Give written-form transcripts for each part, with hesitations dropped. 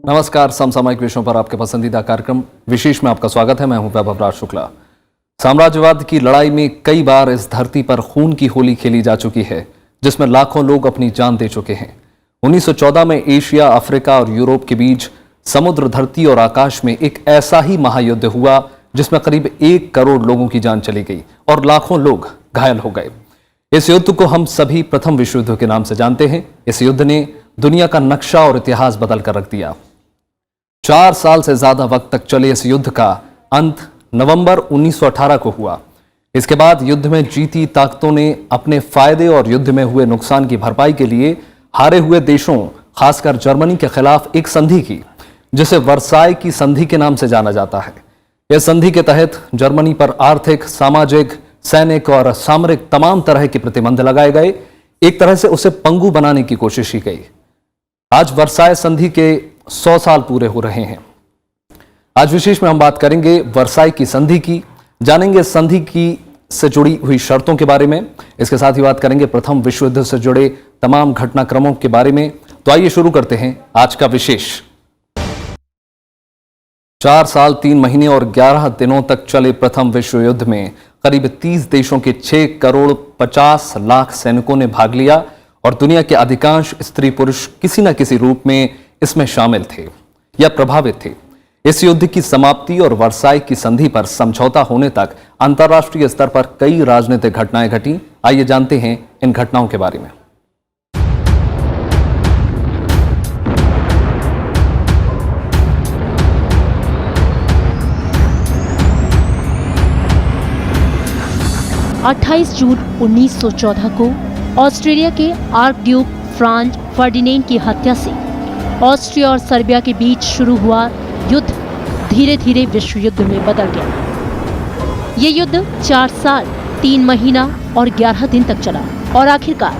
नमस्कार, समसामयिक विषयों पर आपके पसंदीदा कार्यक्रम विशेष में आपका स्वागत है। मैं हूं वैभव राज शुक्ला। साम्राज्यवाद की लड़ाई में कई बार इस धरती पर खून की होली खेली जा चुकी है, जिसमें लाखों लोग अपनी जान दे चुके हैं। 1914 में एशिया, अफ्रीका और यूरोप के बीच समुद्र, धरती और आकाश में एक ऐसा ही महायुद्ध हुआ जिसमें करीब 1 करोड़ लोगों की जान चली गई और लाखों लोग घायल हो गए। इस युद्ध को हम सभी प्रथम विश्व युद्ध के नाम से जानते हैं। इस युद्ध ने दुनिया का नक्शा और इतिहास बदल कर रख दिया। 4 साल से ज्यादा वक्त तक चले इस युद्ध का अंत नवंबर 1918 को हुआ। इसके बाद युद्ध में जीती ताकतों ने अपने फायदे और युद्ध में हुए नुकसान की भरपाई के लिए हारे हुए देशों, खासकर जर्मनी के खिलाफ एक संधि की, जिसे वर्साई की संधि के नाम से जाना जाता है। इस संधि के तहत जर्मनी पर आर्थिक, सामाजिक, सैनिक और सामरिक तमाम तरह के प्रतिबंध लगाए गए। एक तरह से उसे पंगु बनाने की कोशिश की गई। आज वर्साई संधि के 100 साल पूरे हो रहे हैं। आज विशेष में हम बात करेंगे वर्साई की संधि की, जानेंगे संधि की से जुड़ी हुई शर्तों के बारे में। इसके साथ ही बात करेंगे प्रथम विश्व युद्ध से जुड़े तमाम घटनाक्रमों के बारे में। तो आइए शुरू करते हैं आज का विशेष। 4 साल 3 महीने और 11 दिनों तक चले प्रथम विश्व युद्ध में करीब 30 देशों के 6 करोड़ 50 लाख सैनिकों ने भाग लिया और दुनिया के अधिकांश स्त्री पुरुष किसी न किसी रूप में इसमें शामिल थे या प्रभावित थे। इस युद्ध की समाप्ति और वर्साई की संधि पर समझौता होने तक अंतर्राष्ट्रीय स्तर पर कई राजनीतिक घटनाएं घटी। आइए जानते हैं इन घटनाओं के बारे में। जून 1914 को ऑस्ट्रेलिया के आर्क ड्यूक फ्रांज फर्डिनेंड की हत्या से ऑस्ट्रिया और सर्बिया के बीच शुरू हुआ युद्ध धीरे धीरे विश्व युद्ध में बदल गया। ये युद्ध 4 साल 3 महीना और 11 दिन तक चला और आखिरकार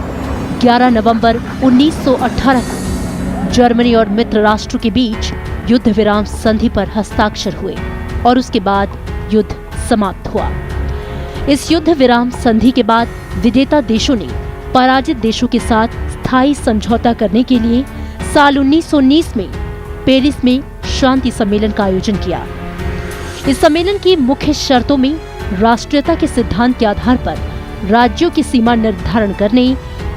11 नवंबर 1918 को जर्मनी और मित्र राष्ट्रों के बीच युद्ध विराम संधि पर हस्ताक्षर हुए और उसके बाद युद्ध समाप्त हुआ। इस युद्ध विराम संधि के बाद विजेता देशों ने पराजित देशों के साथ स्थायी समझौता करने के लिए साल 1919 में पेरिस में शांति सम्मेलन का आयोजन किया। इस सम्मेलन की मुख्य शर्तों में राष्ट्रीयता के सिद्धांत के आधार पर राज्यों की सीमा निर्धारण करने,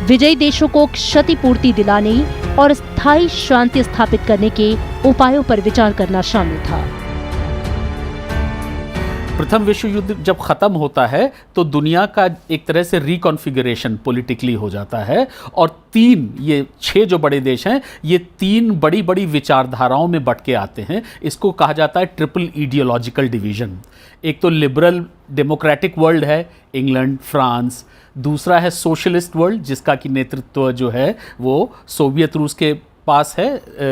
विजयी देशों को क्षतिपूर्ति दिलाने और स्थायी शांति स्थापित करने के उपायों पर विचार करना शामिल था। प्रथम विश्व युद्ध जब खत्म होता है तो दुनिया का एक तरह से रिकॉन्फिगरेशन पॉलिटिकली हो जाता है और 6 जो बड़े देश हैं, ये 3 बड़ी बड़ी विचारधाराओं में बट के आते हैं। इसको कहा जाता है ट्रिपल आइडियोलॉजिकल डिवीजन। एक तो लिबरल डेमोक्रेटिक वर्ल्ड है, इंग्लैंड, फ्रांस। दूसरा है सोशलिस्ट वर्ल्ड, जिसका की नेतृत्व जो है वो सोवियत रूस के पास है,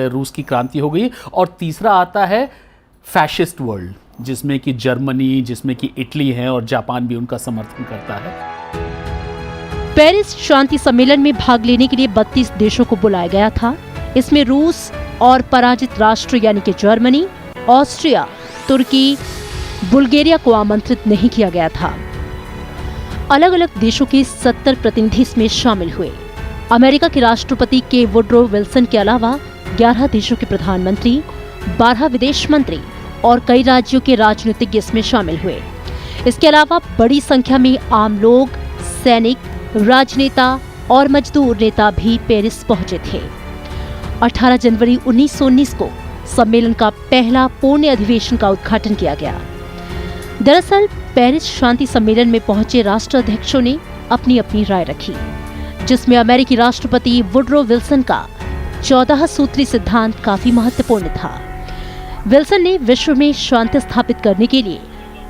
रूस की क्रांति हो गई। और तीसरा आता है फैशिस्ट वर्ल्ड, जिसमें कि जर्मनी, जिसमें कि इटली है और जापान भी उनका समर्थन करता है। पेरिस शांति सम्मेलन में भाग लेने के लिए 32 देशों को बुलाया गया था। इसमें रूस और पराजित राष्ट्र यानी कि जर्मनी, ऑस्ट्रिया, तुर्की, बुल्गारिया को आमंत्रित नहीं किया गया था। अलग अलग देशों के 70 प्रतिनिधि इसमें शामिल हुए। अमेरिका के राष्ट्रपति के वुड्रो विल्सन के अलावा 11 देशों के प्रधानमंत्री, 12 विदेश मंत्री और कई राज्यों के राजनीतिज्ञ इसमें शामिल हुए। इसके अलावा बड़ी संख्या में आम लोग, सैनिक, राजनेता और मजदूर नेता भी पेरिस पहुंचे थे। 18 जनवरी 1919 को सम्मेलन का पहला पूर्ण अधिवेशन का उद्घाटन किया गया। दरअसल पेरिस शांति सम्मेलन में पहुंचे राष्ट्राध्यक्षों ने अपनी अपनी राय रखी, जिसमें अमेरिकी राष्ट्रपति वुड्रो विल्सन का 14 सूत्री सिद्धांत काफी महत्वपूर्ण था। विल्सन ने विश्व में शांति स्थापित करने के लिए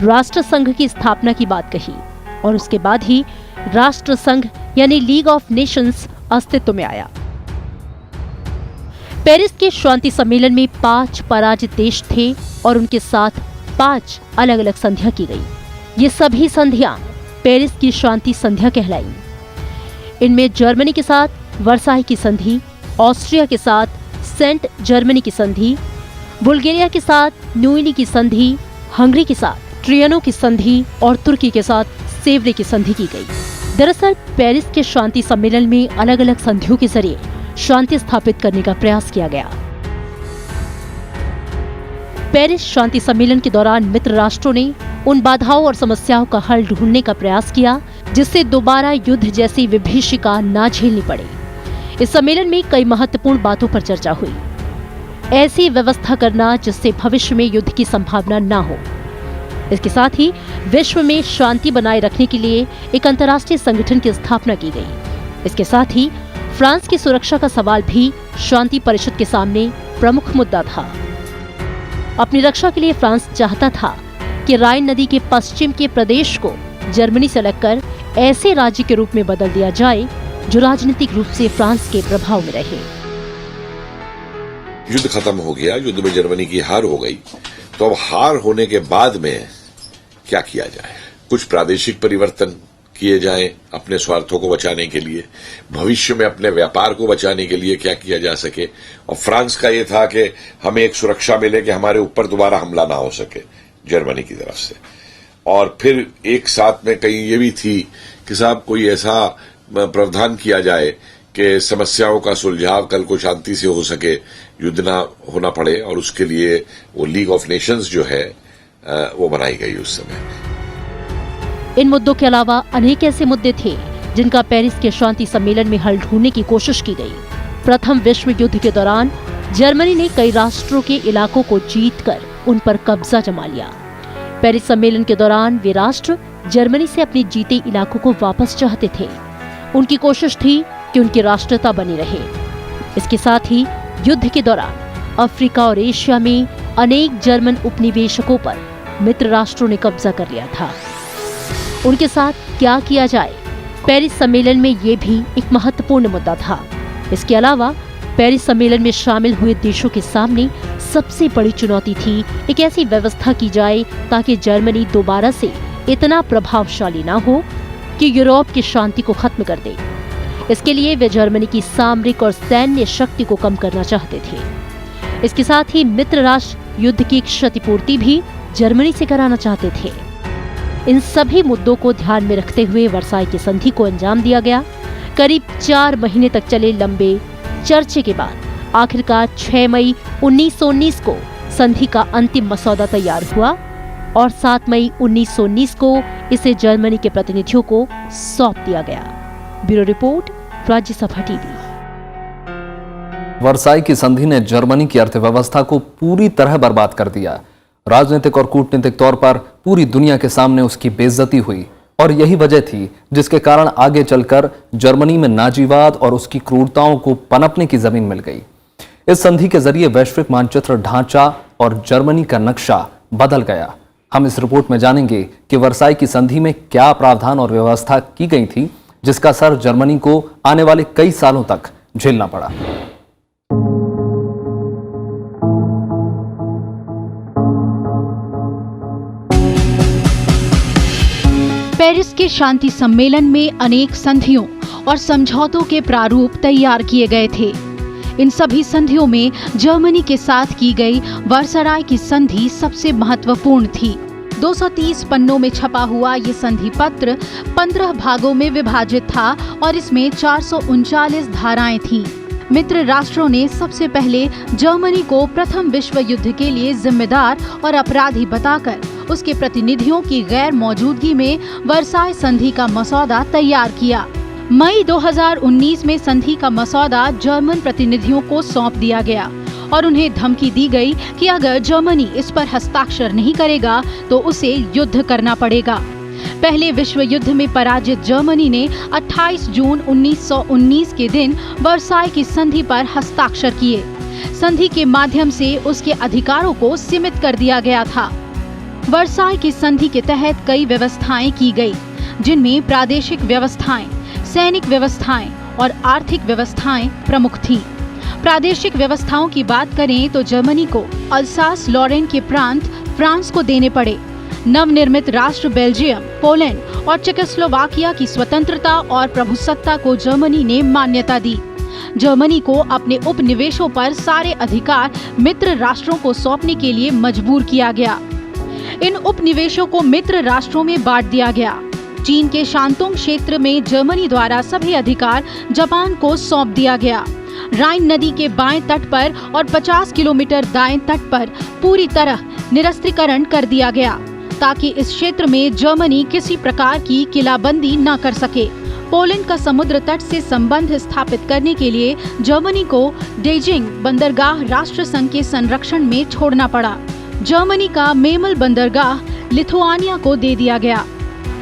राष्ट्र संघ की स्थापना की बात कही और उसके बाद ही राष्ट्र संघ यानी लीग ऑफ नेशंस अस्तित्व में आया। पेरिस के शांति सम्मेलन में 5 पराजित देश थे और उनके साथ 5 अलग अलग संधियां की गई। ये सभी संधियां पेरिस की शांति संधियां कहलाई। इनमें जर्मनी के साथ वर्साई की संधि, ऑस्ट्रिया के साथ सेंट जर्मनी की संधि, बुल्गारिया के साथ न्यूइनी की संधि, हंगरी के साथ ट्रियनो की संधि और तुर्की के साथ सेवरे की संधि की गई। दरअसल पेरिस के शांति सम्मेलन में अलग अलग संधियों के जरिए शांति स्थापित करने का प्रयास किया गया। पेरिस शांति सम्मेलन के दौरान मित्र राष्ट्रों ने उन बाधाओं और समस्याओं का हल ढूंढने का प्रयास किया जिससे दोबारा युद्ध जैसी विभीषिका ना झेलनी पड़े। इस सम्मेलन में कई महत्वपूर्ण बातों पर चर्चा हुई। ऐसी व्यवस्था करना जिससे भविष्य में युद्ध की संभावना ना हो। इसके साथ ही विश्व में शांति बनाए रखने के लिए एक अंतर्राष्ट्रीय संगठन की स्थापना की गई। इसके साथ ही फ्रांस की सुरक्षा का सवाल भी शांति परिषद के सामने प्रमुख मुद्दा था। अपनी रक्षा के लिए फ्रांस चाहता था कि राइन नदी के पश्चिम के प्रदेश को जर्मनी से लगकर ऐसे राज्य के रूप में बदल दिया जाए जो राजनीतिक रूप से फ्रांस के प्रभाव में रहे। युद्ध खत्म हो गया, युद्ध में जर्मनी की हार हो गई, तो अब हार होने के बाद में क्या किया जाए? कुछ प्रादेशिक परिवर्तन किए जाएं अपने स्वार्थों को बचाने के लिए, भविष्य में अपने व्यापार को बचाने के लिए क्या किया जा सके। और फ्रांस का ये था कि हमें एक सुरक्षा मिले कि हमारे ऊपर दोबारा हमला ना हो सके जर्मनी की तरफ से। और फिर एक साथ में कहीं ये भी थी कि साहब कोई ऐसा प्रावधान किया जाए कि समस्याओं का सुलझाव कल को शांति से हो सके, युद्ध ना होना पड़े, और उसके लिए वो लीग ऑफ नेशंस जो है वो बनाई गई उस समय। इन मुद्दों के अलावा अनेक ऐसे मुद्दे थे जिनका पेरिस के शांति सम्मेलन में हल ढूंढने की कोशिश की गई। प्रथम विश्व युद्ध के दौरान जर्मनी ने कई राष्ट्रों के इलाकों को जीतकर उन पर कब्जा जमा लिया। पेरिस सम्मेलन के दौरान वे राष्ट्र जर्मनी से अपने जीते इलाकों को वापस चाहते थे। उनकी कोशिश थी कि उनकी राष्ट्रता बनी रहे। इसके साथ ही युद्ध के दौरान अफ्रीका और एशिया में अनेक जर्मन उपनिवेशकों पर मित्र राष्ट्रों ने कब्जा कर लिया था। उनके साथ क्या किया जाए, पेरिस सम्मेलन में ये भी एक महत्वपूर्ण मुद्दा था। इसके अलावा पेरिस सम्मेलन में शामिल हुए देशों के सामने सबसे बड़ी चुनौती थी एक ऐसी व्यवस्था की जाए ताकि जर्मनी दोबारा से इतना प्रभावशाली ना हो कि यूरोप की शांति को खत्म कर दे। इसके लिए वे जर्मनी की सामरिक और सैन्य शक्ति को कम करना चाहते थे। इसके साथ ही मित्र राष्ट्र युद्ध की क्षतिपूर्ति भी जर्मनी से कराना चाहते थे। इन सभी मुद्दों को ध्यान में रखते हुए वर्साई की संधि को अंजाम दिया गया। करीब 4 महीने तक चले लंबे चर्चे के बाद आखिरकार 6 मई 1919 को संधि का अंतिम मसौदा तैयार हुआ और 7 मई 1919 को इसे जर्मनी के प्रतिनिधियों को सौंप दिया गया। Bureau report, Rajya Sabha TV. Versailles की संधि ने जर्मनी की अर्थव्यवस्था को पूरी तरह बर्बाद कर दिया। राजनीतिक और कूटनीतिक तौर पर पूरी दुनिया के सामने उसकी बेइज्जती हुई और यही वजह थी जिसके कारण आगे चलकर जर्मनी में नाजीवाद और उसकी क्रूरताओं को पनपने की जमीन मिल गई। इस संधि के जरिए वैश्विक मानचित्र ढांचा और जर्मनी का नक्शा बदल गया। हम इस रिपोर्ट में जानेंगे कि वर्साई की संधि में क्या प्रावधान और व्यवस्था की गई थी जिसका असर जर्मनी को आने वाले कई सालों तक झेलना पड़ा। पेरिस के शांति सम्मेलन में अनेक संधियों और समझौतों के प्रारूप तैयार किए गए थे। इन सभी संधियों में जर्मनी के साथ की गई वर्साई की संधि सबसे महत्वपूर्ण थी। 230 पन्नों में छपा हुआ ये संधि पत्र 15 भागों में विभाजित था और इसमें 439 धाराएं थीं। मित्र राष्ट्रों ने सबसे पहले जर्मनी को प्रथम विश्व युद्ध के लिए जिम्मेदार और अपराधी बताकर उसके प्रतिनिधियों की गैर मौजूदगी में वर्साई संधि का मसौदा तैयार किया। मई 2019 में संधि का मसौदा जर्मन प्रतिनिधियों को सौंप दिया गया और उन्हें धमकी दी गई कि अगर जर्मनी इस पर हस्ताक्षर नहीं करेगा तो उसे युद्ध करना पड़ेगा। पहले विश्व युद्ध में पराजित जर्मनी ने 28 जून 1919 के दिन वर्साई की संधि पर हस्ताक्षर किए। संधि के माध्यम से उसके अधिकारों को सीमित कर दिया गया था। वर्साई की संधि के तहत कई व्यवस्थाएं की गई, जिनमें प्रादेशिक व्यवस्थाएं, सैनिक व्यवस्थाएं और आर्थिक व्यवस्थाएं प्रमुख थीं। प्रादेशिक व्यवस्थाओं की बात करें तो जर्मनी को अल्सास लॉरेन के प्रांत फ्रांस को देने पड़े। नवनिर्मित राष्ट्र बेल्जियम, पोलैंड और चेकोस्लोवाकिया की स्वतंत्रता और प्रभुसत्ता को जर्मनी ने मान्यता दी। जर्मनी को अपने उपनिवेशों पर सारे अधिकार मित्र राष्ट्रों को सौंपने के लिए मजबूर किया गया। इन उपनिवेशों को मित्र राष्ट्रों में बांट दिया गया। चीन के शांतोंग क्षेत्र में जर्मनी द्वारा सभी अधिकार जापान को सौंप दिया गया। राइन नदी के बाएं तट पर और 50 किलोमीटर दाएं तट पर पूरी तरह निरस्त्रीकरण कर दिया गया ताकि इस क्षेत्र में जर्मनी किसी प्रकार की किलाबंदी न कर सके। पोलैंड का समुद्र तट से संबंध स्थापित करने के लिए जर्मनी को डेजिंग बंदरगाह राष्ट्र संघ के संरक्षण में छोड़ना पड़ा। जर्मनी का मेमल बंदरगाह लिथुआनिया को दे दिया गया।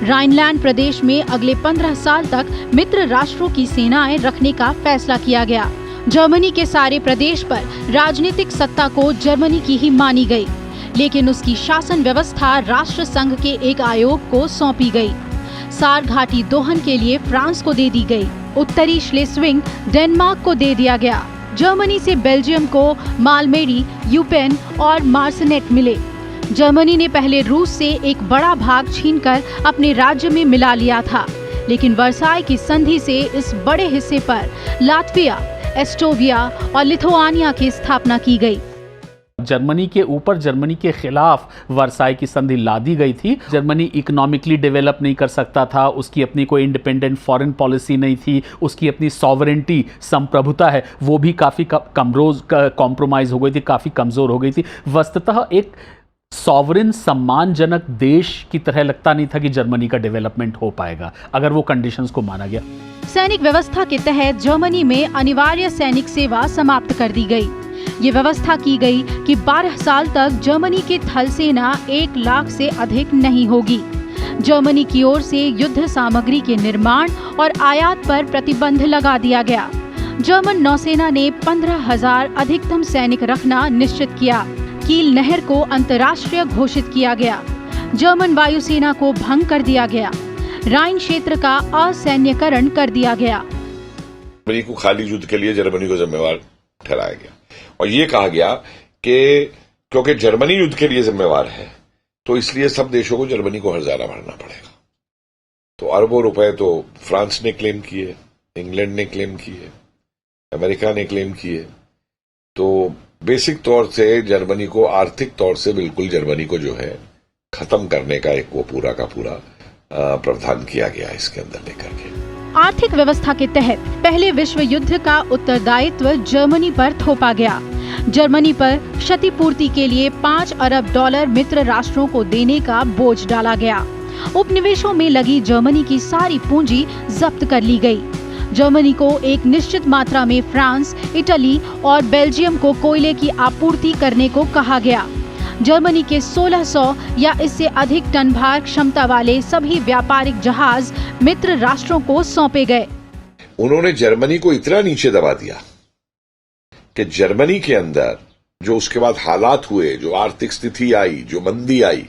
राइनलैंड प्रदेश में अगले 15 साल तक मित्र राष्ट्रों की सेनाएं रखने का फैसला किया गया। जर्मनी के सारे प्रदेश पर राजनीतिक सत्ता को जर्मनी की ही मानी गई, लेकिन उसकी शासन व्यवस्था राष्ट्र संघ के एक आयोग को सौंपी गई। सार घाटी दोहन के लिए फ्रांस को दे दी गई। उत्तरी श्लेस्विंग डेनमार्क को दे दिया गया। जर्मनी से बेल्जियम को मालमेरी, यूपेन और मार्सनेट मिले। जर्मनी ने पहले रूस से एक बड़ा भाग छीनकर अपने राज्य में मिला लिया था, लेकिन वर्साई की संधि से इस बड़े हिस्से पर लात्विया, एस्टोनिया और लिथुआनिया की स्थापना की गई। जर्मनी के ऊपर जर्मनी के खिलाफ वर्साई की संधि ला दी गई थी। जर्मनी इकोनॉमिकली डेवलप नहीं कर सकता था, उसकी अपनी कोई इंडिपेंडेंट फॉरेन पॉलिसी नहीं थी, उसकी अपनी सॉवरेंटी, संप्रभुता है वो भी काफ़ी कॉम्प्रोमाइज हो गई थी, काफ़ी कमज़ोर हो गई थी। वस्तुतः एक सॉवरेन सम्मानजनक देश की तरह लगता नहीं था कि जर्मनी का डेवलपमेंट हो पाएगा अगर वो कंडीशंस को माना गया। सैनिक व्यवस्था के तहत जर्मनी में अनिवार्य सैनिक सेवा समाप्त कर दी गई। ये व्यवस्था की गई कि 12 साल तक जर्मनी की थल सेना 1 लाख से अधिक नहीं होगी। जर्मनी की ओर से युद्ध सामग्री के निर्माण और आयात पर प्रतिबंध लगा दिया गया। जर्मन नौसेना ने 15,000 अधिकतम सैनिक रखना निश्चित किया। कील नहर को अंतर्राष्ट्रीय घोषित किया गया। जर्मन वायुसेना को भंग कर दिया गया। राइन क्षेत्र का असैन्यकरण कर दिया गया। जर्मनी को खाली युद्ध के लिए जर्मनी को जिम्मेवार ठहराया गया और ये कहा गया कि क्योंकि जर्मनी युद्ध के लिए जिम्मेवार है तो इसलिए सब देशों को जर्मनी को हर्जाना भरना पड़ेगा। तो अरबों रुपए तो फ्रांस ने क्लेम किए, इंग्लैंड ने क्लेम किए, अमेरिका ने क्लेम किए। तो बेसिक तौर से जर्मनी को आर्थिक तौर से बिल्कुल जर्मनी को जो है खत्म करने का एक वो पूरा का पूरा प्रावधान किया गया इसके अंदर लेकर के। आर्थिक व्यवस्था के तहत पहले विश्व युद्ध का उत्तरदायित्व जर्मनी पर थोपा गया। जर्मनी पर क्षतिपूर्ति के लिए $5 अरब मित्र राष्ट्रों को देने का बोझ डाला गया। उपनिवेशों में लगी जर्मनी की सारी पूंजी जब्त कर ली गई। जर्मनी को एक निश्चित मात्रा में फ्रांस, इटली और बेल्जियम को कोयले की आपूर्ति करने को कहा गया। जर्मनी के 1600 या इससे अधिक टन भार क्षमता वाले सभी व्यापारिक जहाज मित्र राष्ट्रों को सौंपे गए। उन्होंने जर्मनी को इतना नीचे दबा दिया कि जर्मनी के अंदर जो उसके बाद हालात हुए, जो आर्थिक स्थिति आई, जो मंदी आई,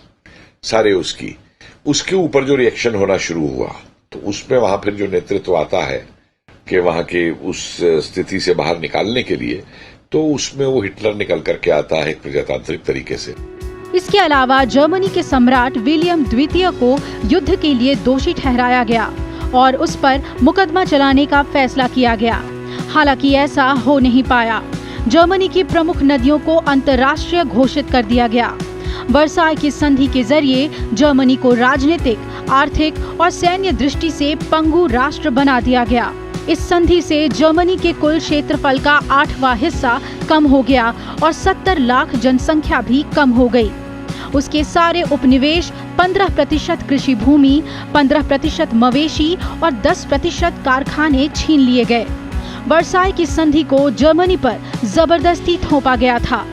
सारे उसके ऊपर जो रिएक्शन होना शुरू हुआ, तो उसमें वहां फिर जो नेतृत्व आता है कि वहां के उस स्थिति से बाहर निकालने के लिए, तो उसमें वो हिटलर निकल करके आता है एक प्रजातांत्रिक तरीके से। इसके अलावा जर्मनी के सम्राट विलियम द्वितीय को युद्ध के लिए दोषी ठहराया गया और उस पर मुकदमा चलाने का फैसला किया गया। हालांकि ऐसा हो नहीं पाया। जर्मनी की प्रमुख नदियों को अंतर्राष्ट्रीय घोषित कर दिया गया। वर्साई की संधि के जरिए जर्मनी को राजनीतिक, आर्थिक और सैन्य दृष्टि से पंगु राष्ट्र बना दिया गया। इस संधि से जर्मनी के कुल क्षेत्रफल का 8वां हिस्सा कम हो गया और 70 लाख जनसंख्या भी कम हो गई। उसके सारे उपनिवेश, 15% कृषि भूमि, 15% मवेशी और 10% कारखाने छीन लिए गए। वर्साई की संधि को जर्मनी पर जबरदस्ती थोपा गया था।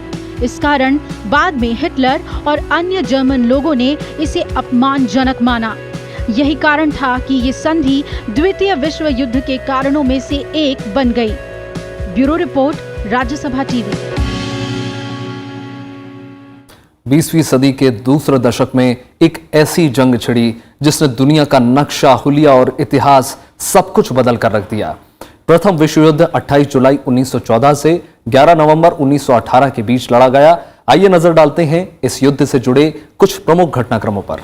इस कारण बाद में हिटलर और अन्य जर्मन लोगों ने इसे अपमानजनक माना। यही कारण था कि ये संधि द्वितीय विश्व युद्ध के कारणों में से एक बन गई। Bureau report, Rajya Sabha TV. 20वीं सदी के दूसरे दशक में एक ऐसी जंग छिड़ी जिसने दुनिया का नक्शा, हुलिया और इतिहास सब कुछ बदल कर रख दिया। प्रथम विश्व युद्ध 28 जुलाई 1914 से 11 नवंबर 1918 के बीच लड़ा गया। आइए नजर डालते हैं इस युद्ध से जुड़े कुछ प्रमुख घटनाक्रमों पर।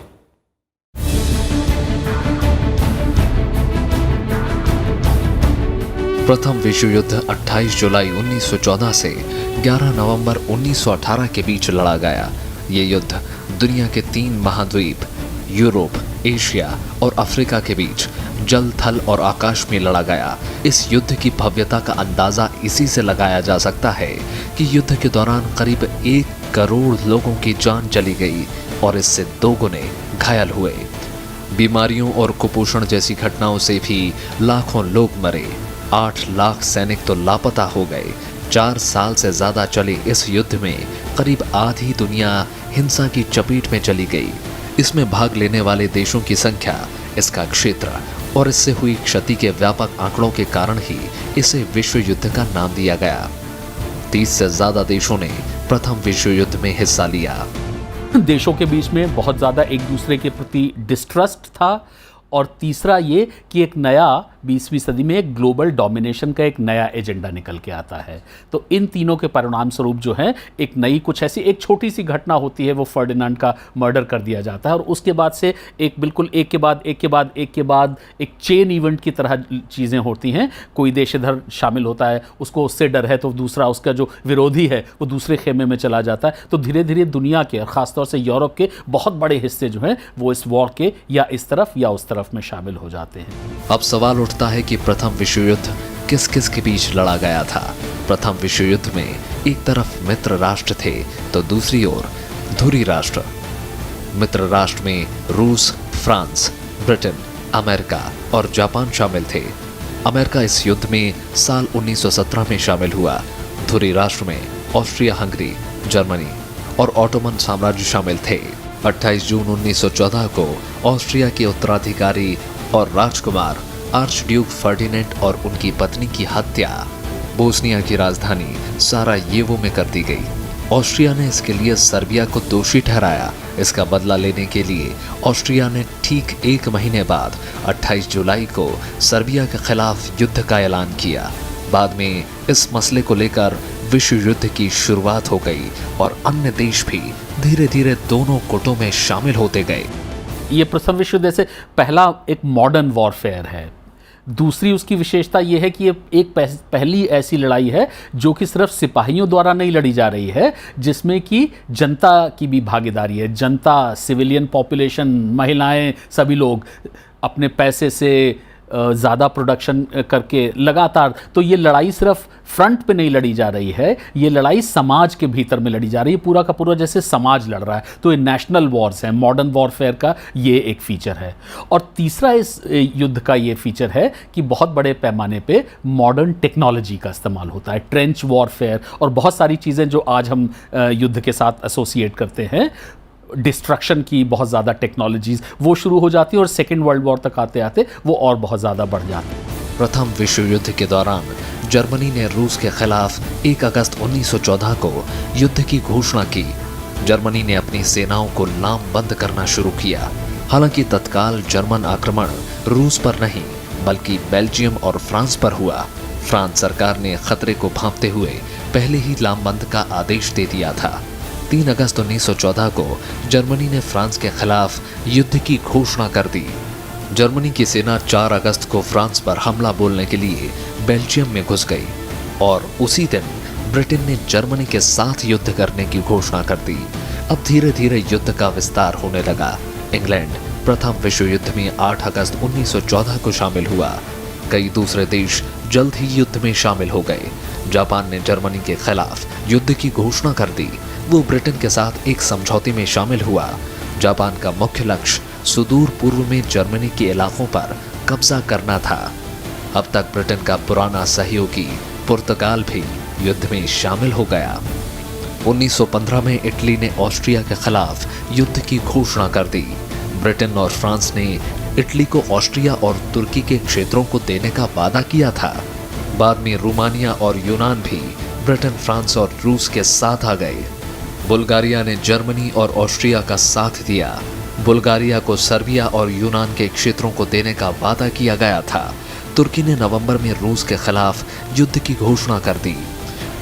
प्रथम विश्व युद्ध 28 जुलाई 1914 से 11 नवंबर 1918 के बीच लड़ा गया। ये युद्ध दुनिया के 3 महाद्वीप यूरोप, एशिया और अफ्रीका के बीच जल, थल और आकाश में लड़ा गया। इस युद्ध की भव्यता का अंदाजा इसी से लगाया जा सकता है कि युद्ध के दौरान करीब 1 करोड़ लोगों की जान चली गई और इससे 2 गुने घायल हुए। बीमारियों और कुपोषण जैसी घटनाओं से भी लाखों लोग मरे। 8 लाख सैनिक तो लापता हो गए। 4 साल से ज्यादा चले इस युद्ध में करीब आधी दुनिया हिंसा की चपेट में चली गई। इसमें भाग लेने वाले देशों की संख्या, इसका क्षेत्र और इससे हुई क्षति के व्यापक आंकड़ों के कारण ही इसे विश्व युद्ध का नाम दिया गया। 30 से ज्यादा देशों ने प्रथम विश्व युद्ध में हिस्सा लिया। देशों के बीच में बहुत ज़्यादा एक दूसरे के प्रति डिस्ट्रस्ट था, और तीसरा ये कि एक नया 20वीं सदी में एक ग्लोबल डोमिनेशन का एक नया एजेंडा निकल के आता है। तो इन तीनों के परिणाम स्वरूप जो है एक नई कुछ ऐसी एक छोटी सी घटना होती है, वो फर्डिनांड का मर्डर कर दिया जाता है, और उसके बाद से एक बिल्कुल एक के बाद एक चेन इवेंट की तरह चीज़ें होती हैं। कोई देश इधर शामिल होता है, उसको उससे डर है, तो दूसरा उसका जो विरोधी है वो दूसरे खेमे में चला जाता है। तो धीरे धीरे दुनिया के, और ख़ासतौर से यूरोप के बहुत बड़े हिस्से जो हैं वो इस वॉर के या इस तरफ या उस तरफ में शामिल हो जाते हैं। अब सवाल उठता है कि प्रथम विश्व युद्ध किस किस के बीच लड़ा गया था। प्रथम विश्व युद्ध में एक तरफ मित्र राष्ट्र थे तो दूसरी ओर धुरी राष्ट्र। मित्र राष्ट्र में रूस, फ्रांस, ब्रिटेन, अमेरिका और जापान शामिल थे। अमेरिका इस युद्ध में साल 1917 में शामिल हुआ। धुरी राष्ट्र में ऑस्ट्रिया हंगरी, जर्मनी और ऑटोमन साम्राज्य शामिल थे। 28 जून 1914 को ऑस्ट्रिया के उत्तराधिकारी और राजकुमार आर्च ड्यूक फर्डिनेंड और उनकी पत्नी की हत्या बोस्निया की राजधानी सारायेवो में कर दी गई। ऑस्ट्रिया ने इसके लिए सर्बिया को दोषी ठहराया। इसका बदला लेने के लिए ऑस्ट्रिया ने ठीक 1 महीने बाद 28 जुलाई को सर्बिया के खिलाफ युद्ध का ऐलान किया। बाद में इस मसले को लेकर विश्व युद्ध की शुरुआत हो गई और अन्य देश भी धीरे धीरे दोनों गुटों में शामिल होते गए। ये प्रथम विश्व युद्ध से पहला एक मॉडर्न वॉरफेयर है। दूसरी उसकी विशेषता यह है कि ये एक पहली ऐसी लड़ाई है जो कि सिर्फ सिपाहियों द्वारा नहीं लड़ी जा रही है, जिसमें कि जनता की भी भागीदारी है। जनता, सिविलियन पॉपुलेशन, महिलाएं, सभी लोग अपने पैसे से ज़्यादा प्रोडक्शन करके लगातार। तो ये लड़ाई सिर्फ फ्रंट पे नहीं लड़ी जा रही है, ये लड़ाई समाज के भीतर में लड़ी जा रही है। पूरा का पूरा जैसे समाज लड़ रहा है। तो ये नेशनल वॉर्स हैं, मॉडर्न वॉरफेयर का ये एक फीचर है। और तीसरा इस युद्ध का ये फीचर है कि बहुत बड़े पैमाने पे मॉडर्न टेक्नोलॉजी का इस्तेमाल होता है। ट्रेंच वॉरफेयर और बहुत सारी चीज़ें जो आज हम युद्ध के साथ एसोसिएट करते हैं, डिस्ट्रक्शन की बहुत ज़्यादा टेक्नोलॉजीज वो शुरू हो जाती है, और सेकेंड वर्ल्ड वॉर तक आते आते वो और बहुत ज़्यादा बढ़ जाती है। प्रथम विश्व युद्ध के दौरान जर्मनी ने रूस के खिलाफ 1 अगस्त 1914 को युद्ध की घोषणा की। जर्मनी ने अपनी सेनाओं को लामबंद करना शुरू किया। हालांकि तत्काल जर्मन आक्रमण रूस पर नहीं बल्कि बेल्जियम और फ्रांस पर हुआ। फ्रांस सरकार ने खतरे को भांपते हुए पहले ही लामबंद का आदेश दे दिया था। 3 अगस्त 1914 को जर्मनी ने फ्रांस के खिलाफ युद्ध की घोषणा कर दी। जर्मनी की सेना 4 अगस्त को फ्रांस पर हमला बोलने के लिए बेल्जियम में घुस गई और उसी दिन ब्रिटेन ने जर्मनी के साथ युद्ध करने की घोषणा कर दी। अब धीरे धीरे युद्ध का विस्तार होने लगा। इंग्लैंड प्रथम विश्व युद्ध में 8 अगस्त 1914 को शामिल हुआ। कई दूसरे देश जल्द ही युद्ध में शामिल हो गए। जापान ने जर्मनी के खिलाफ युद्ध की घोषणा कर दी। वो ब्रिटेन के साथ एक समझौते में शामिल हुआ। जापान का मुख्य लक्ष्य सुदूर पूर्व में जर्मनी के इलाकों पर कब्जा करना था। अब तक ब्रिटेन का पुराना सहयोगी पुर्तगाल भी युद्ध में शामिल हो गया। 1915 में इटली ने ऑस्ट्रिया के खिलाफ युद्ध की घोषणा कर दी। ब्रिटेन और फ्रांस ने इटली को ऑस्ट्रिया और तुर्की के क्षेत्रों को देने का वादा किया था। बाद में रोमानिया और यूनान भी ब्रिटेन, फ्रांस और रूस के साथ आ गए। बुल्गारिया ने जर्मनी और ऑस्ट्रिया का साथ दिया। बुल्गारिया को सर्बिया और यूनान के क्षेत्रों को देने का वादा किया गया था। तुर्की ने नवंबर में रूस के खिलाफ युद्ध की घोषणा कर दी।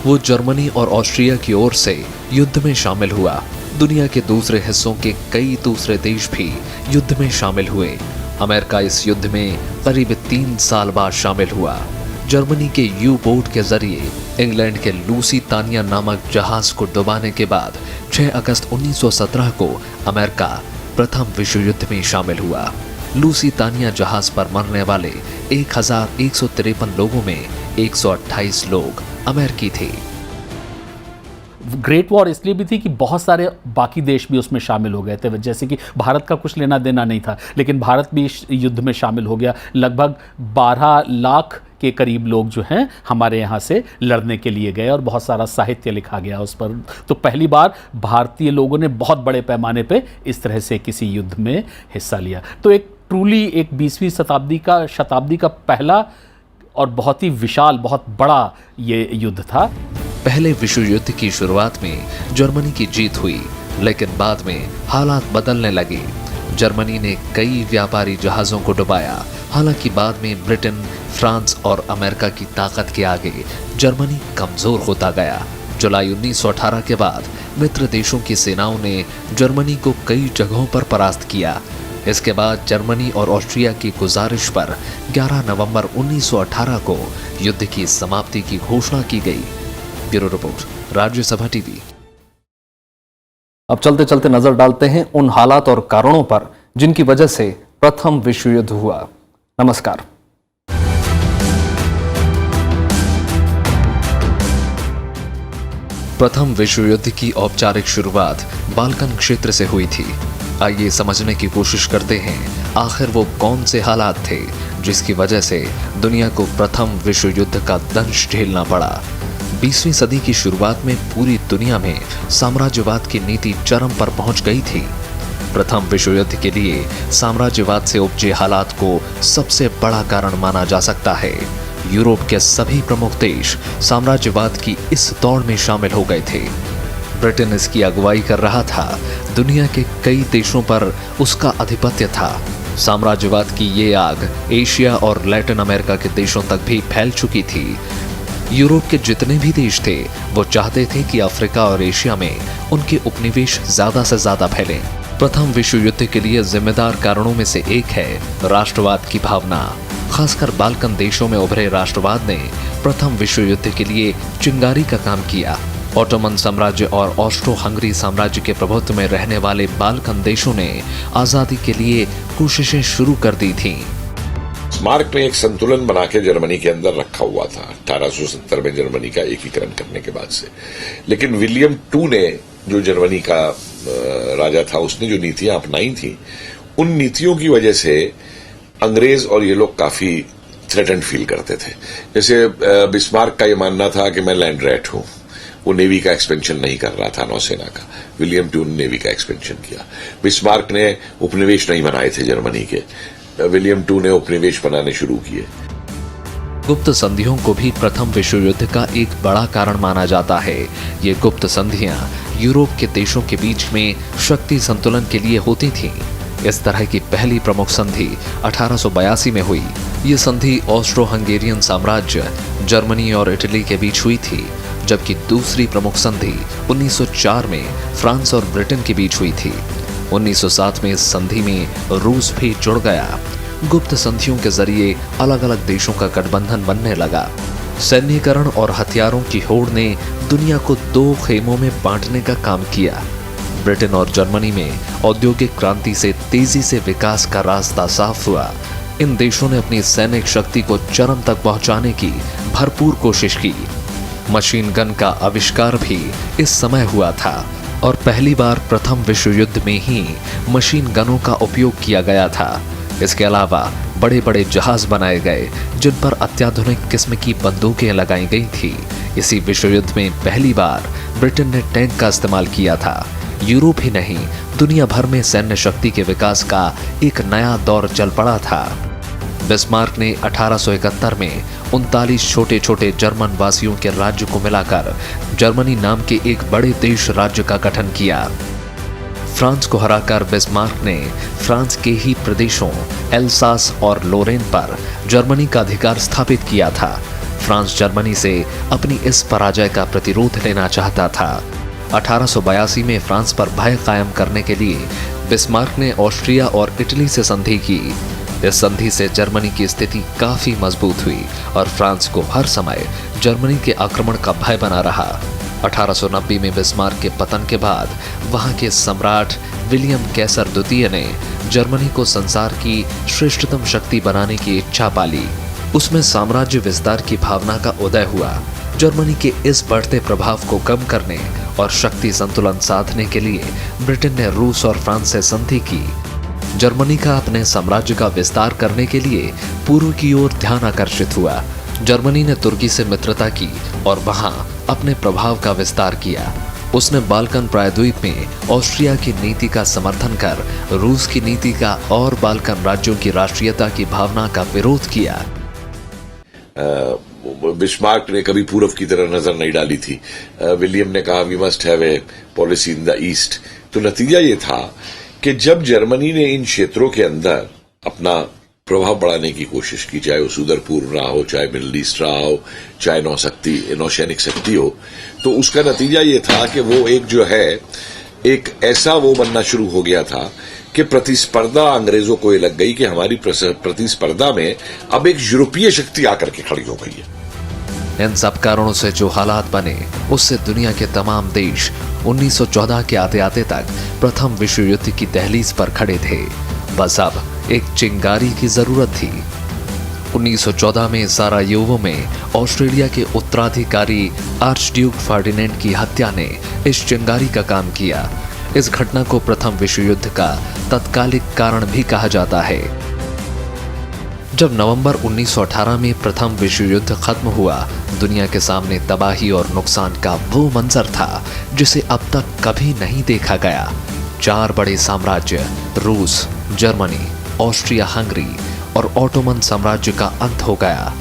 वो जर्मनी और ऑस्ट्रिया की ओर से युद्ध में शामिल हुआ। दुनिया के दूसरे हिस्सों के कई दूसरे देश भी युद्ध में शामिल हुए। अमेरिका इस युद्ध में करीब 3 साल बाद शामिल हुआ। जर्मनी के यू बोट के जरिए इंग्लैंड के लूसीतानिया नामक जहाज को डुबाने के बाद 6 अगस्त 1917 को अमेरिका प्रथम विश्व युद्ध में शामिल हुआ। लूसीतानिया जहाज पर मरने वाले 1153 लोगों में 128 लोग अमेरिकी थे। ग्रेट वॉर इसलिए भी थी कि बहुत सारे बाकी देश भी उसमें शामिल हो गए थे, जैसे कि भारत का कुछ लेना देना नहीं था, लेकिन भारत भी इस युद्ध में शामिल हो गया। लगभग 12 लाख के करीब लोग जो हैं हमारे यहाँ से लड़ने के लिए गए और बहुत सारा साहित्य लिखा गया उस पर। तो पहली बार भारतीय लोगों ने बहुत बड़े पैमाने पे इस तरह से किसी युद्ध में हिस्सा लिया। तो एक ट्रूली एक 20वीं शताब्दी का पहला और बहुत ही विशाल, बहुत बड़ा ये युद्ध था। पहले विश्व युद्ध की शुरुआत में जर्मनी की जीत हुई, लेकिन बाद में हालात बदलने लगे। जर्मनी ने कई व्यापारी जहाजों को डुबाया। हालांकि बाद में ब्रिटेन, फ्रांस और अमेरिका की ताकत के आगे जर्मनी कमजोर होता गया। जुलाई 1918 के बाद मित्र देशों की सेनाओं ने जर्मनी को कई जगहों पर परास्त किया। इसके बाद जर्मनी और ऑस्ट्रिया की गुजारिश पर 11 नवंबर 1918 को युद्ध की समाप्ति की घोषणा की गई। Bureau report, Rajya Sabha TV. अब चलते चलते नजर डालते हैं उन हालात और कारणों पर जिनकी वजह से प्रथम विश्व युद्ध हुआ। नमस्कार। प्रथम विश्व युद्ध की औपचारिक शुरुआत बाल्कन क्षेत्र से हुई थी। आइए समझने की कोशिश करते हैं आखिर वो कौन से हालात थे जिसकी वजह से दुनिया को प्रथम विश्व युद्ध का दंश झेलना पड़ा। 20वीं सदी की शुरुआत में पूरी दुनिया में साम्राज्यवाद की नीति चरम पर पहुंच गई थी। प्रथम विश्व युद्ध के लिए साम्राज्यवाद से उपजे हालात को सबसे बड़ा कारण माना जा सकता है। यूरोप के सभी प्रमुख देश साम्राज्यवाद की इस दौड़ में शामिल हो गए थे। ब्रिटेन इसकी अगुवाई कर रहा था। दुनिया के कई देशों पर उसका आधिपत्य था। साम्राज्यवाद की ये आग एशिया और लैटिन अमेरिका के देशों तक भी फैल चुकी थी। यूरोप के जितने भी देश थे वो चाहते थे कि अफ्रीका और एशिया में उनके उपनिवेश ज्यादा से ज्यादा फैलें। प्रथम विश्व युद्ध के लिए जिम्मेदार कारणों में से एक है राष्ट्रवाद की भावना। खासकर बाल्कन देशों में उभरे राष्ट्रवाद ने प्रथम विश्व युद्ध के लिए चिंगारी का काम किया। ऑटोमन साम्राज्य और ऑस्ट्रो हंगरी साम्राज्य के प्रभुत्व में रहने वाले बाल्कन देशों ने आजादी के लिए कोशिशें शुरू कर दी थीं। स्मारक में एक संतुलन बना के जर्मनी के अंदर रखा हुआ था 1870 में जर्मनी का एकीकरण करने के बाद से। लेकिन विलियम II ने, जो जर्मनी का राजा था, उसने जो नीतियां अपनाई थी, उन नीतियों की वजह से अंग्रेज और ये लोग काफी थ्रेटेंड फील करते थे। जैसे बिस्मार्क का ये मानना था कि मैं लैंड रैट हूं। वो नेवी का एक्सपेंशन नहीं कर रहा था, नौसेना का। विलियम II ने नेवी का एक्सपेंशन किया। बिस्मार्क ने उपनिवेश नहीं बनाए थे जर्मनी के। विलियम II ने उपनिवेश बनाने शुरू किए। गुप्त संधियों को भी प्रथम विश्व युद्ध का एक बड़ा कारण माना जाता है। ये गुप्त संधियां यूरोप के देशों के बीच में शक्ति संतुलन के लिए होती थीं। इस तरह की पहली प्रमुख संधि 1882 में हुई। ये संधि ऑस्ट्रो हंगेरियन साम्राज्य, जर्मनी और इटली के बीच हुई थी, जबकि दूसरी प्रमुख संधि 1904 में फ्रांस और ब्रिटेन के बीच हुई थी। 1907 में इस संधि में रूस भी जुड़ गया। गुप्त संधियों के जरिए अलग अलग देशों का गठबंधन बनने लगा। सैन्यीकरण और हथियारों की होड़ ने दुनिया को दो खेमों में बांटने का काम किया। ब्रिटेन और जर्मनी में औद्योगिक क्रांति से तेजी से विकास का रास्ता साफ हुआ। इन देशों ने अपनी सैनिक शक्ति को चरम तक पहुंचाने की भरपूर कोशिश की। मशीन गन का आविष्कार भी इस समय हुआ था और पहली बार प्रथम विश्व युद्ध में ही मशीन गनों का उपयोग किया गया था। इसके अलावा बड़े बड़े जहाज बनाए गए जिन पर अत्याधुनिक किस्म की बंदूकें लगाई गई थी। इसी विश्व युद्ध में पहली बार ब्रिटेन ने टैंक का इस्तेमाल किया था। यूरोप ही नहीं, दुनिया भर में सैन्य शक्ति के विकास का एक नया दौर चल पड़ा था। बिस्मार्क ने 1871 में 39 छोटे छोटे जर्मन वासियों के राज्य को मिलाकर जर्मनी नाम के एक बड़े देश राज्य का गठन किया। फ्रांस को हराकर बिस्मार्क ने फ्रांस के ही प्रदेशों एल्सास और लोरेन पर जर्मनी का अधिकार स्थापित किया था। फ्रांस जर्मनी से अपनी इस पराजय का प्रतिरोध लेना चाहता था। 1882 में फ्रांस पर भय कायम करने के लिए बिस्मार्क ने ऑस्ट्रिया और इटली से संधि की। इस संधि से जर्मनी की स्थिति काफी मजबूत हुई और फ्रांस को हर समय जर्मनी के आक्रमण का भय बना रहा। 1890 में बिस्मार्क के पतन के बाद वहां के सम्राट विलियम कैसर द्वितीय ने जर्मनी को संसार की श्रेष्ठतम शक्ति बनाने की इच्छा पाली। उसमें साम्राज्य विस्तार की भावना का उदय हुआ। जर्मनी के इस बढ़ते प्रभाव को कम करने और शक्ति संतुलन साधने के लिए ब्रिटेन ने रूस और फ्रांस से संधि की। जर्मनी का अपने साम्राज्य का विस्तार करने के लिए पूर्व की ओर ध्यान आकर्षित हुआ। जर्मनी ने तुर्की से मित्रता की और वहां अपने प्रभाव का विस्तार किया। उसने बाल्कन प्रायद्वीप में ऑस्ट्रिया की नीति का समर्थन कर रूस की नीति का और बाल्कन राज्यों की राष्ट्रीयता की भावना का विरोध किया। बिस्मार्क ने कभी पूर्व की तरह नजर नहीं डाली थी। विलियम ने कहा we must have a policy in the East. तो नतीजा ये था कि जब जर्मनी ने इन क्षेत्रों के अंदर अपना प्रभाव बढ़ाने की कोशिश की, चाहे वो सुदूर पूर्व रहा हो, चाहे मिडिल ईस्ट रहा हो, चाहे नौसैनिक शक्ति हो, तो उसका नतीजा ये था कि वो एक ऐसा वो बनना शुरू हो गया था कि प्रतिस्पर्धा अंग्रेजों को ये लग गई कि हमारी प्रतिस्पर्धा में अब एक यूरोपीय शक्ति आकर के खड़ी हो गई है। इन सब कारणों से जो हालात बने उससे दुनिया के तमाम देश 1914 के आते आते तक प्रथम विश्व युद्ध की दहलीज पर खड़े थे। बस अब एक चिंगारी की जरूरत थी। 1914 में सारायोवो में ऑस्ट्रेलिया के उत्तराधिकारी आर्चड्यूक फर्डिनेंड की हत्या ने इस चिंगारी का काम किया। इस घटना को प्रथम विश्व युद्ध का तत्कालिक कारण भी कहा जाता है। जब नवंबर 1918 में प्रथम विश्व युद्ध खत्म हुआ, दुनिया के सामने तबाही और नुकसान का वो मंजर था जिसे अब तक कभी नहीं देखा गया। 4 बड़े साम्राज्य रूस, जर्मनी, ऑस्ट्रिया हंगरी और ऑटोमन साम्राज्य का अंत हो गया।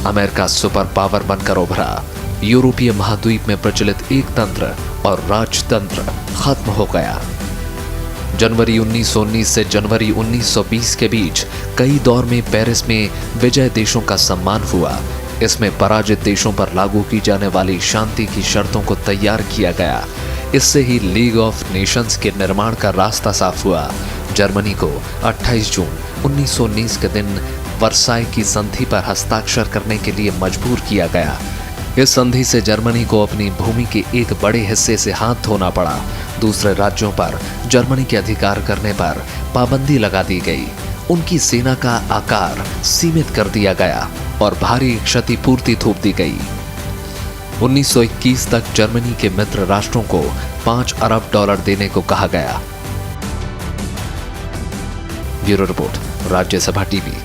अमेरिका सुपर पावर बनकर उभरा। यूरोपीय महाद्वीप में प्रचलित एक तंत्र और राजतंत्र खत्म हो गया। जनवरी 1919 से जनवरी 1920 के बीच कई दौर में पेरिस में विजय देशों का सम्मान हुआ। इसमें पराजित देशों पर लागू की जाने वाली शांति की शर्तों को तैयार किया गया। इससे ही लीग ऑफ नेशंस के निर्माण का रास्ता साफ हुआ। जर्मनी को 28 जून 1919 के दिन वर्साई की संधि पर हस्ताक्षर करने के लिए मजबूर किया गया। इस संधि से जर्मनी को अपनी भूमि के एक बड़े हिस्से से हाथ धोना पड़ा। दूसरे राज्यों पर जर्मनी के अधिकार करने पर पाबंदी लगा दी गई। उनकी सेना का आकार सीमित कर दिया गया और भारी क्षतिपूर्ति थोप दी गई। 1921 तक जर्मनी के मित्र राष्ट्रों को $5 अरब देने को कहा गया। Bureau report, Rajya Sabha TV.